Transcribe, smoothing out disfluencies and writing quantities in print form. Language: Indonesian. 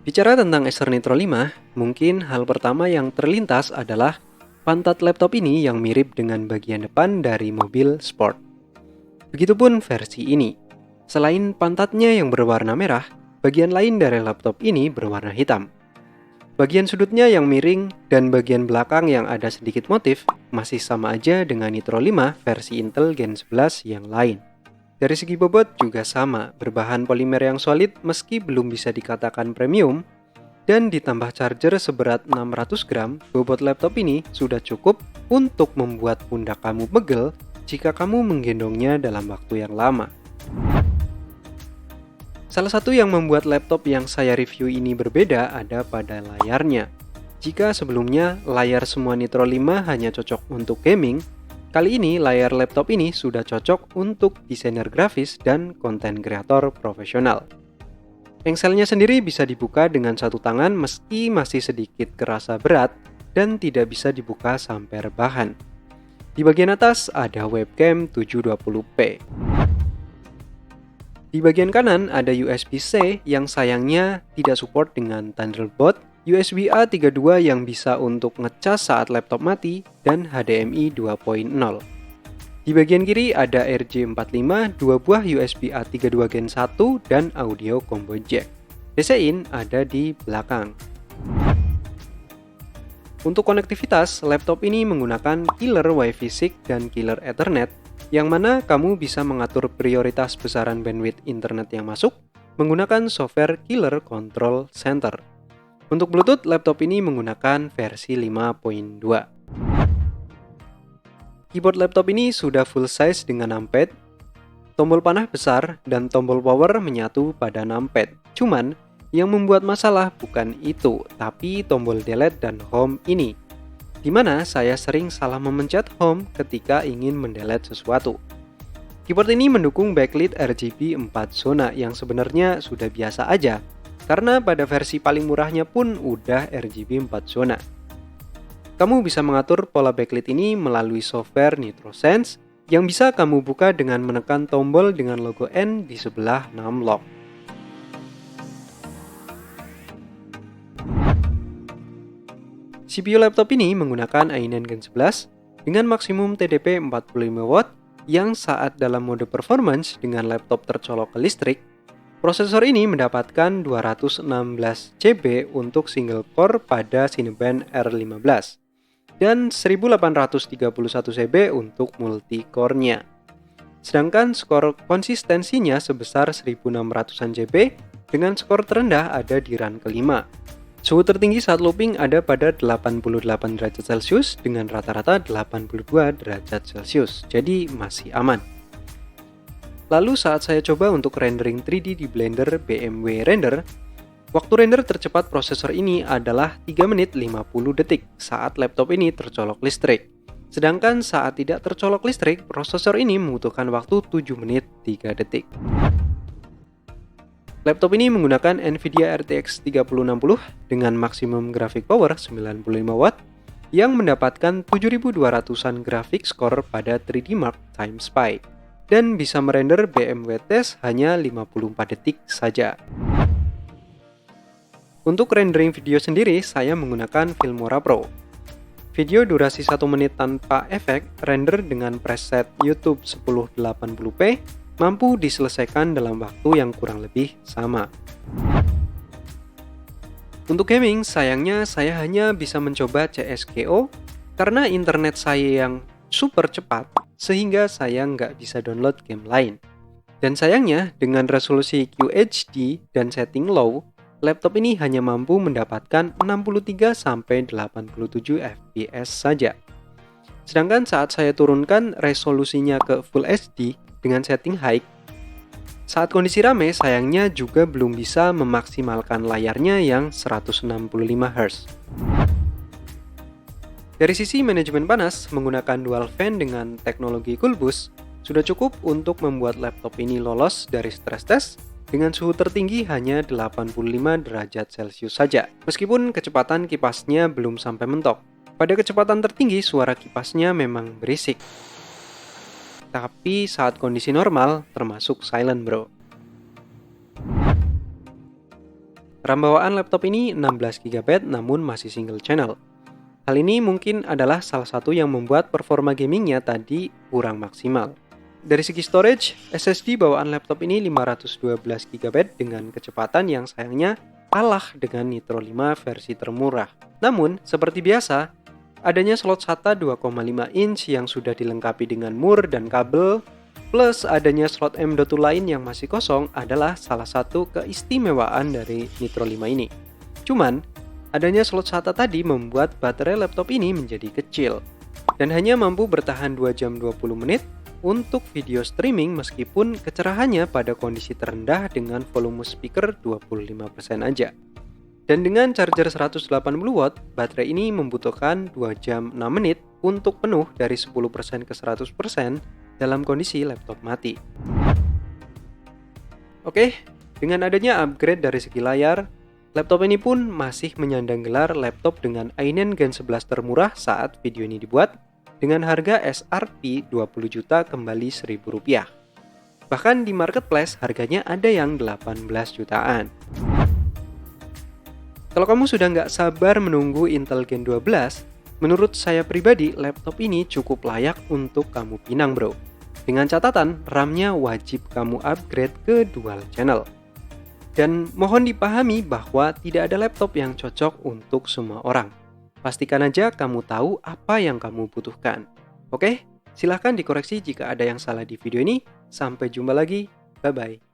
Bicara tentang Acer Nitro 5, mungkin hal pertama yang terlintas adalah pantat laptop ini yang mirip dengan bagian depan dari mobil sport. Begitupun versi ini. Selain pantatnya yang berwarna merah, bagian lain dari laptop ini berwarna hitam. Bagian sudutnya yang miring dan bagian belakang yang ada sedikit motif masih sama aja dengan Nitro 5 versi Intel Gen 11 yang lain. Dari segi bobot juga sama, berbahan polimer yang solid meski belum bisa dikatakan premium, dan ditambah charger seberat 600 gram, bobot laptop ini sudah cukup untuk membuat pundak kamu pegel jika kamu menggendongnya dalam waktu yang lama. Salah satu yang membuat laptop yang saya review ini berbeda ada pada layarnya. Jika sebelumnya layar semua Nitro 5 hanya cocok untuk gaming, kali ini layar laptop ini sudah cocok untuk desainer grafis dan konten kreator profesional. Engselnya sendiri bisa dibuka dengan satu tangan meski masih sedikit kerasa berat dan tidak bisa dibuka sampai rebahan. Di bagian atas ada webcam 720p. Di bagian kanan ada USB-C yang sayangnya tidak support dengan Thunderbolt, USB-A 3.2 yang bisa untuk ngecas saat laptop mati, dan HDMI 2.0. Di bagian kiri ada RJ45, 2 buah USB-A 3.2 Gen 1, dan audio combo jack. DC-in ada di belakang. Untuk konektivitas, laptop ini menggunakan killer Wi-Fi 6 dan killer Ethernet, yang mana kamu bisa mengatur prioritas besaran bandwidth internet yang masuk menggunakan software Killer Control Center. Untuk Bluetooth, laptop ini menggunakan versi 5.2. Keyboard laptop ini sudah full size dengan numpad, tombol panah besar, dan tombol power menyatu pada numpad. Cuman, yang membuat masalah bukan itu, tapi tombol delete dan home ini, di mana saya sering salah memencet home ketika ingin mendelete sesuatu. Keyboard ini mendukung backlit RGB 4 zona yang sebenarnya sudah biasa aja, karena pada versi paling murahnya pun udah RGB 4 zona. Kamu bisa mengatur pola backlit ini melalui software NitroSense yang bisa kamu buka dengan menekan tombol dengan logo N di sebelah numlock. CPU laptop ini menggunakan i9 Gen 11 dengan maksimum TDP 45W yang saat dalam mode performance dengan laptop tercolok ke listrik, prosesor ini mendapatkan 216 GB untuk single core pada Cinebench R15 dan 1831 GB untuk multi-core-nya. Sedangkan skor konsistensinya sebesar 1600-an GB dengan skor terendah ada di run kelima. Suhu tertinggi saat looping ada pada 88 derajat Celcius dengan rata-rata 82 derajat Celcius, jadi masih aman. Lalu saat saya coba untuk rendering 3D di Blender BMW Render, waktu render tercepat prosesor ini adalah 3 menit 50 detik saat laptop ini tercolok listrik. Sedangkan saat tidak tercolok listrik, prosesor ini membutuhkan waktu 7 menit 3 detik. Laptop ini menggunakan NVIDIA RTX 3060 dengan maksimum graphic power 95W yang mendapatkan 7200-an graphic score pada 3D Mark Time Spy dan bisa merender BMW Test hanya 54 detik saja. Untuk rendering video sendiri, saya menggunakan Filmora Pro. Video durasi 1 menit tanpa efek render dengan preset YouTube 1080p mampu diselesaikan dalam waktu yang kurang lebih sama. Untuk gaming, sayangnya saya hanya bisa mencoba CSGO karena internet saya yang super cepat sehingga saya nggak bisa download game lain. Dan sayangnya, dengan resolusi QHD dan setting low, laptop ini hanya mampu mendapatkan 63-87 fps saja. Sedangkan saat saya turunkan resolusinya ke Full HD dengan setting high, saat kondisi rame sayangnya juga belum bisa memaksimalkan layarnya yang 165 Hz. Dari sisi manajemen panas, menggunakan dual fan dengan teknologi Cool Boost sudah cukup untuk membuat laptop ini lolos dari stress test dengan suhu tertinggi hanya 85 derajat Celcius saja, meskipun kecepatan kipasnya belum sampai mentok. Pada kecepatan tertinggi, suara kipasnya memang berisik. Tapi saat kondisi normal, termasuk silent bro. RAM bawaan laptop ini 16 GB namun masih single channel. Hal ini mungkin adalah salah satu yang membuat performa gamingnya tadi kurang maksimal. Dari segi storage, SSD bawaan laptop ini 512 GB dengan kecepatan yang sayangnya kalah dengan Nitro 5 versi termurah. Namun, seperti biasa, adanya slot SATA 2,5 inch yang sudah dilengkapi dengan mur dan kabel, plus adanya slot M.2 lain yang masih kosong adalah salah satu keistimewaan dari Nitro 5 ini. Cuman, adanya slot SATA tadi membuat baterai laptop ini menjadi kecil dan hanya mampu bertahan 2 jam 20 menit untuk video streaming meskipun kecerahannya pada kondisi terendah dengan volume speaker 25% aja. Dan dengan charger 180W, baterai ini membutuhkan 2 jam 6 menit untuk penuh dari 10% ke 100% dalam kondisi laptop mati. Oke, dengan adanya upgrade dari segi layar, laptop ini pun masih menyandang gelar laptop dengan Ainen Gen 11 termurah saat video ini dibuat, dengan harga SRP 20 juta kembali Rp1.000. Bahkan di marketplace harganya ada yang 18 jutaan. Kalau kamu sudah nggak sabar menunggu Intel Gen 12, menurut saya pribadi laptop ini cukup layak untuk kamu pinang bro. Dengan catatan RAM-nya wajib kamu upgrade ke dual channel. Dan mohon dipahami bahwa tidak ada laptop yang cocok untuk semua orang. Pastikan aja kamu tahu apa yang kamu butuhkan. Oke, silahkan dikoreksi jika ada yang salah di video ini. Sampai jumpa lagi, bye-bye.